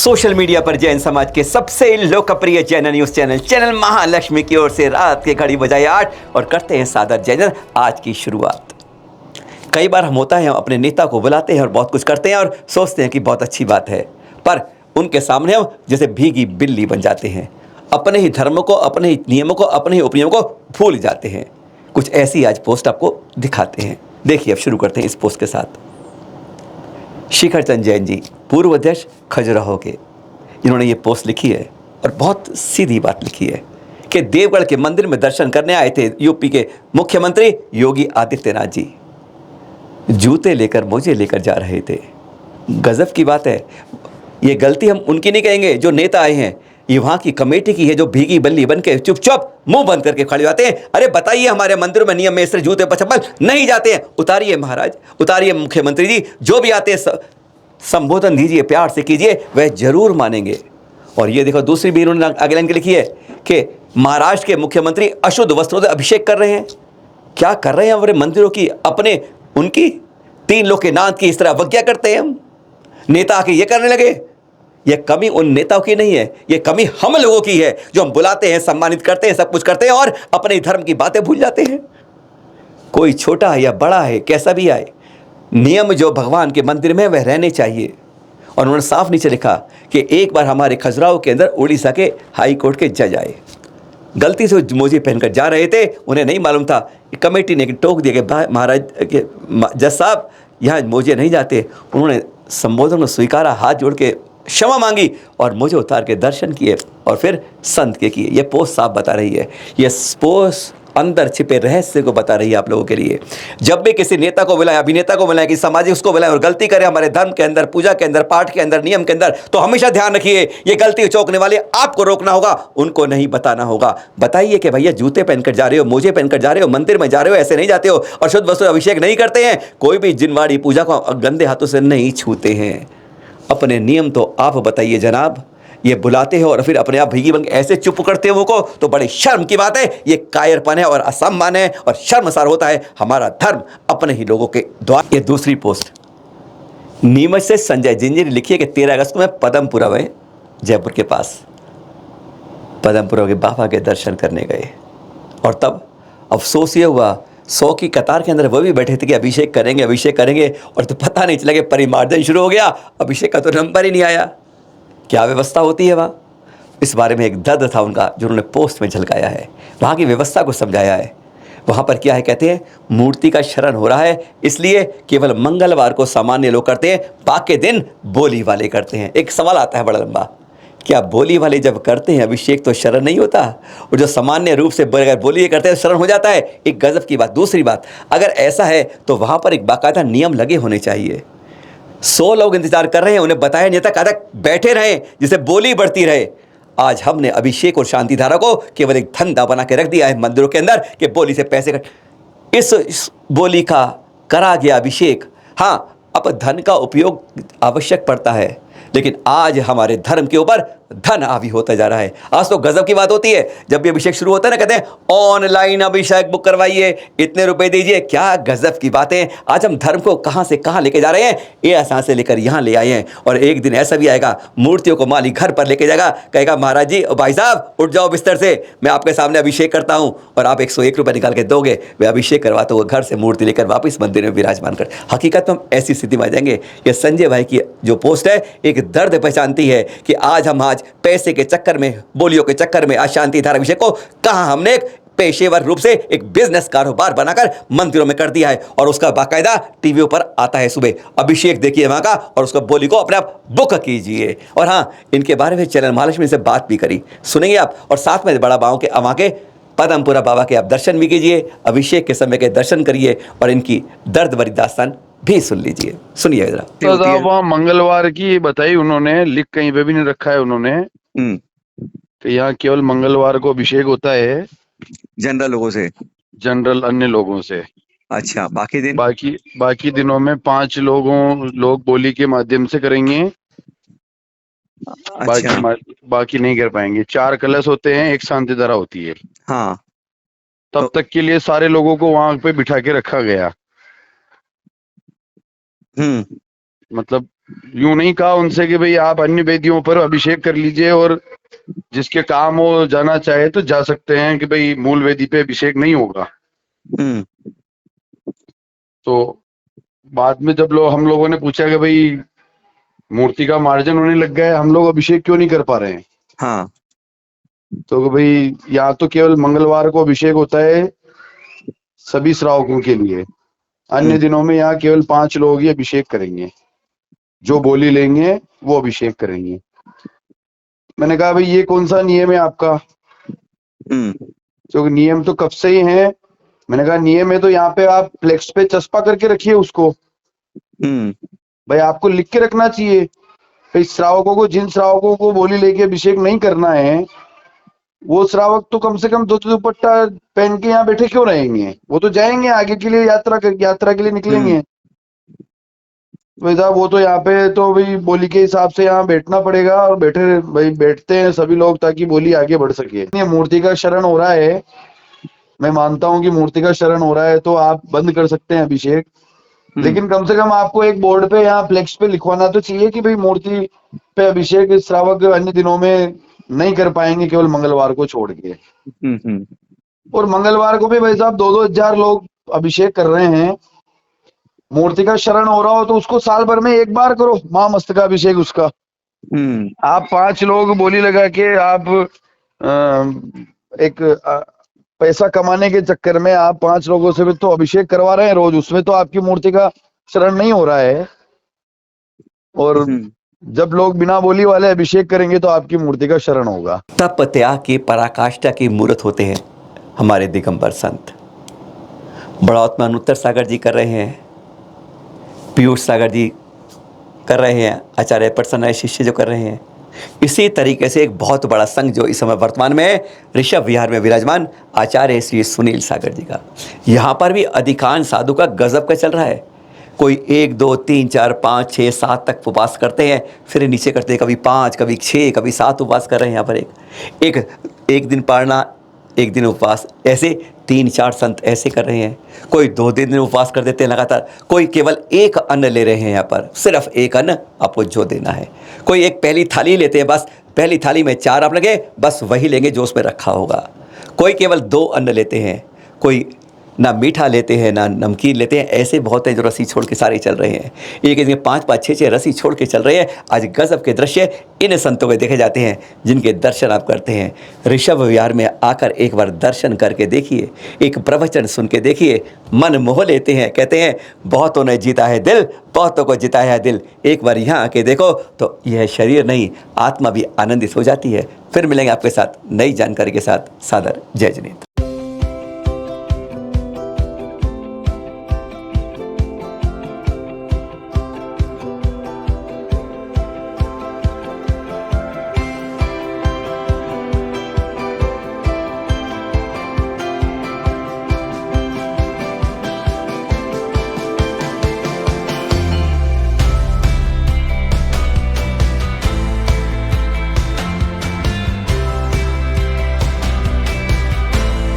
Social media पर जैन समाज के सबसे लोकप्रिय जैन न्यूज चैनल महालक्ष्मी की ओर से रात के घड़ी बजाए 8 और करते हैं सादर जैन आज की शुरुआत। कई बार हम होता है हम अपने नेता को बुलाते हैं और बहुत कुछ करते हैं और सोचते हैं कि बहुत अच्छी बात है, पर उनके सामने हम जैसे भीगी बिल्ली बन जाते हैं। अपने ही धर्म को, अपने ही नियमों को, अपने ही उपनियमों को भूल जाते हैं। कुछ ऐसी आज पोस्ट आपको दिखाते हैं। देखिए, अब शुरू करते हैं इस पोस्ट के साथ। शिखर चंद जैन जी, पूर्व अध्यक्ष खजुराहो के, इन्होंने ये पोस्ट लिखी है और बहुत सीधी बात लिखी है कि देवगढ़ के मंदिर में दर्शन करने आए थे यूपी के मुख्यमंत्री योगी आदित्यनाथ जी। जूते लेकर मोजे लेकर जा रहे थे। गजब की बात है। ये गलती हम उनकी नहीं कहेंगे जो नेता आए हैं, ये वहाँ की कमेटी की है जो भीगी बल्ली बन के चुपचाप मुंह बंद करके खड़े जाते हैं। अरे बताइए, हमारे मंदिरों में नियम में इस तरह जूते पर चप्पल नहीं जाते हैं। उतारिए महाराज, उतारिए मुख्यमंत्री जी, जो भी आते हैं संबोधन दीजिए, प्यार से कीजिए, वह जरूर मानेंगे। और ये देखो, दूसरी भी इन्होंने अगले लाइन की लिखी है कि महाराष्ट्र के मुख्यमंत्री अशुद्ध वस्त्रों से अभिषेक कर रहे हैं। क्या कर रहे हैं हमारे मंदिरों की, अपने उनकी 3 लोग के नाथ की इस तरह अवज्ञा करते हैं हम। नेता आके ये करने लगे। ये कमी उन नेताओं की नहीं है, ये कमी हम लोगों की है जो हम बुलाते हैं, सम्मानित करते हैं, सब कुछ करते हैं और अपने धर्म की बातें भूल जाते हैं। कोई छोटा है या बड़ा है, कैसा भी आए, नियम जो भगवान के मंदिर में वह रहने चाहिए। और उन्होंने साफ नीचे लिखा कि एक बार हमारे खजुराहो के अंदर उड़ीसा के हाई कोर्ट के जज आए, गलती से मोजे पहनकर जा रहे थे, उन्हें नहीं मालूम था। कमेटी ने टोक दिया कि महाराज के जज साहब, यहाँ मोजे नहीं जाते। उन्होंने संबोधन को स्वीकारा, हाथ जोड़ के क्षमा मांगी और मुझे उतार के दर्शन किए और फिर संत के किए। ये पोस्ट साफ बता रही है, ये पोस्ट अंदर छिपे रहस्य को बता रही है आप लोगों के लिए। जब भी किसी नेता को बुलाएं, अभिनेता को बुलाएं, किसी सामाजिक उसको बुलाएं और गलती करे हमारे धर्म के अंदर, पूजा के अंदर, पाठ के अंदर, नियम के अंदर, तो हमेशा ध्यान रखिए, ये गलती चौंकने वाले आपको रोकना होगा, उनको नहीं बताना होगा। बताइए कि भैया जूते पहनकर जा रहे हो, मोजे पहनकर जा रहे हो, मंदिर में जा रहे हो, ऐसे नहीं जाते हो और शुद्ध वस्त्र अभिषेक नहीं करते हैं। कोई भी जिनवाड़ी पूजा को गंदे हाथों से नहीं छूते हैं। अपने नियम तो आप बताइए जनाब। ये बुलाते हो और फिर अपने आप भीगी बन ऐसे चुप करते हो को, तो बड़े शर्म की बात है। ये कायरपन है और असम्मान है और शर्मसार होता है हमारा धर्म अपने ही लोगों के द्वारा। ये दूसरी पोस्ट नीमच से संजय जिंजी ने लिखी है कि 13 अगस्त को मैं पदमपुरा में, जयपुर के पास पदमपुरा के बाबा के दर्शन करने गए और तब अफसोस ये हुआ 100 की कतार के अंदर वो भी बैठे थे कि अभिषेक करेंगे, अभिषेक करेंगे, और तो पता नहीं चला कि परिमार्जन शुरू हो गया, अभिषेक का तो नंबर ही नहीं आया। क्या व्यवस्था होती है वहाँ, इस बारे में एक दर्द था उनका जो उन्होंने पोस्ट में झलकाया है, वहाँ की व्यवस्था को समझाया है। वहाँ पर क्या है, कहते हैं मूर्ति का शरण हो रहा है, इसलिए केवल मंगलवार को सामान्य लोग करते हैं, बाकी दिन बोली वाले करते हैं। एक सवाल आता है बड़ा लंबा, क्या बोली वाले जब करते हैं अभिषेक तो शरण नहीं होता, और जो सामान्य रूप से अगर बोली करते हैं तो शरण हो जाता है? एक गजब की बात। दूसरी बात, अगर ऐसा है तो वहाँ पर एक बाकायदा नियम लगे होने चाहिए। 100 लोग इंतजार कर रहे हैं, उन्हें बताया नहीं था, कहा बैठे रहें जिससे बोली बढ़ती रहे। आज हमने अभिषेक और शांति धारा को केवल एक धंधा बना के रख दिया है मंदिरों के अंदर कि बोली से पैसे इस बोली का करा गया अभिषेक। हाँ, अब धन का उपयोग आवश्यक पड़ता है, लेकिन आज हमारे धर्म के ऊपर धन हावी होता जा रहा है। आज तो गजब की बात होती है, जब भी अभिषेक शुरू होता है ना, कहते हैं ऑनलाइन अभिषेक बुक करवाइए, इतने रुपए दीजिए। क्या गजब की बातें। आज हम धर्म को कहां से कहां लेके जा रहे हैं, ये आसान से लेकर यहां ले आए हैं। और एक दिन ऐसा भी आएगा, मूर्तियों को माली घर पर लेके जाएगा, कहेगा महाराज जी, भाई साहब उठ जाओ बिस्तर से, मैं आपके सामने अभिषेक करता हूं, और आप 101 रुपये निकाल के दोगे, वे अभिषेक करवाते हुए घर से मूर्ति लेकर वापस मंदिर में विराजमान कर। हकीकत में हम ऐसी स्थिति में आ जाएंगे। ये संजय भाई की जो पोस्ट है एक दर्द पहचानती है कि आज पैसे के चक्कर में, बोलियों के चक्कर में अशांति धारा अभिषेक को कहां हमने एक पेशेवर रूप से एक बिजनेस कारोबार बनाकर मंदिरों में कर दिया है, और उसका बाकायदा टीवी पर आता है सुबह, अभिषेक देखिए वहां का, और उसका बोली को अपने आप बुक कीजिए। और हाँ, इनके बारे में चैनल महालक्ष्मी से बात भी करी, सुनेंगे आप। और साथ में बड़ा बाबा के वहां के पदमपुरा बाबा के आप दर्शन भी कीजिए, अभिषेक के समय के दर्शन करिए और इनकी दर्द भरी दास्तान भी सुन लीजिए। सुनिए जरा। तो वहाँ मंगलवार की बताई उन्होंने, लिख कहीं पे भी नहीं रखा है उन्होंने कि यहाँ केवल मंगलवार को अभिषेक होता है जनरल लोगों से, जनरल अन्य लोगों से। अच्छा, बाकी दिन बाकी दिनों में 5 लोग बोली के माध्यम से करेंगे। अच्छा। बाकी नहीं कर पाएंगे। 4 कलश होते हैं, एक शांति धारा होती है। हाँ, तब तक के लिए सारे लोगों को वहां पे बिठा के रखा गया। मतलब यूं नहीं कहा उनसे कि भाई आप अन्य वेदियों पर अभिषेक कर लीजिए और जिसके काम हो जाना चाहे तो जा सकते हैं, कि भाई मूल वेदी पे अभिषेक नहीं होगा। तो बाद में जब हम लोगों ने पूछा कि भाई मूर्ति का मार्जन होने लग गया है, हम लोग अभिषेक क्यों नहीं कर पा रहे हैं, हाँ। तो भाई यहाँ तो केवल मंगलवार को अभिषेक होता है सभी श्रावकों के लिए, अन्य दिनों में यहाँ केवल 5 लोग ही अभिषेक करेंगे, जो बोली लेंगे वो अभिषेक करेंगे। मैंने कहा भाई ये कौन सा नियम है आपका, क्योंकि नियम तो कब से ही है। मैंने कहा नियम है तो यहाँ पे आप फ्लेक्स पे चस्पा करके रखिए उसको, भाई आपको लिख के रखना चाहिए। भाई श्रावकों को, जिन श्रावकों को बोली लेके अभिषेक नहीं करना है, वो श्रावक तो कम से कम धोती दुपट्टा पहन के यहाँ बैठे क्यों रहेंगे, वो तो जाएंगे आगे के लिए, यात्रा के लिए निकलेंगे। भाई साहब वो तो यहाँ पे तो भाई बोली के हिसाब से यहाँ बैठना पड़ेगा, और बैठते हैं सभी लोग ताकि बोली आगे बढ़ सके। ये मूर्ति का शरण हो रहा है, मैं मानता हूँ कि मूर्ति का शरण हो रहा है तो आप बंद कर सकते हैं अभिषेक, लेकिन कम से कम आपको एक बोर्ड पे यहाँ फ्लेक्स पे लिखवाना तो चाहिए कि भाई मूर्ति पे अभिषेक श्रावक अन्य दिनों में नहीं कर पाएंगे, केवल मंगलवार को छोड़ के। और मंगलवार को भी भाई साहब 2-2 हजार लोग अभिषेक कर रहे हैं। मूर्ति का शरण हो रहा हो तो उसको साल भर में एक बार करो, महामस्तकाभिषेक उसका। आप 5 लोग बोली लगा के आप पैसा कमाने के चक्कर में आप 5 लोगों से भी तो अभिषेक करवा रहे हैं रोज, उसमें तो आपकी मूर्ति का शरण नहीं हो रहा है। और जब लोग बिना बोली वाले अभिषेक करेंगे तो आपकी मूर्ति का शरण होगा। तप त्याग की पराकाष्ठा की मूर्त होते हैं हमारे दिगंबर संत। बड़ौत में अनुत्तर सागर जी कर रहे हैं, पीयूष सागर जी कर रहे हैं, आचार्य प्रसन्न शिष्य जो कर रहे हैं। इसी तरीके से एक बहुत बड़ा संघ जो इस समय वर्तमान में ऋषभ विहार में विराजमान आचार्य श्री सुनील सागर जी का, यहाँ पर भी अधिकांश साधु का गजब का चल रहा है। कोई 1 2 3 4 5 6 7 तक उपवास करते हैं, फिर नीचे करते हैं, कभी 5 कभी 6 कभी 7 उपवास कर रहे हैं। यहाँ पर एक दिन पारना, एक दिन उपवास, ऐसे 3-4 संत ऐसे कर रहे हैं। कोई 2 दिन उपवास कर देते हैं लगातार, कोई केवल एक अन्न ले रहे हैं, यहाँ पर सिर्फ एक अन्न आपको जो देना है। कोई एक पहली थाली लेते हैं, बस पहली थाली में 4 आप लगे, बस वही लेंगे जो उसमें रखा होगा। कोई केवल 2 अन्न लेते हैं, कोई ना मीठा लेते हैं ना नमकीन लेते हैं। ऐसे बहुत हैं जो रस्सी छोड़ के सारे चल रहे हैं, एक 5-5 6-6 रस्सी छोड़ के चल रहे हैं। आज गजब के दृश्य इन संतों के देखे जाते हैं जिनके दर्शन आप करते हैं। ऋषभ विहार में आकर एक बार दर्शन करके देखिए, एक प्रवचन सुन के देखिए, मन मोह लेते हैं। कहते हैं बहुतों ने जीता है दिल, बहुतों को जिताया है दिल। एक बार यहाँ आके देखो तो यह शरीर नहीं, आत्मा भी आनंदित हो जाती है। फिर मिलेंगे आपके साथ नई जानकारी के साथ। सादर जय जिनेंद्र।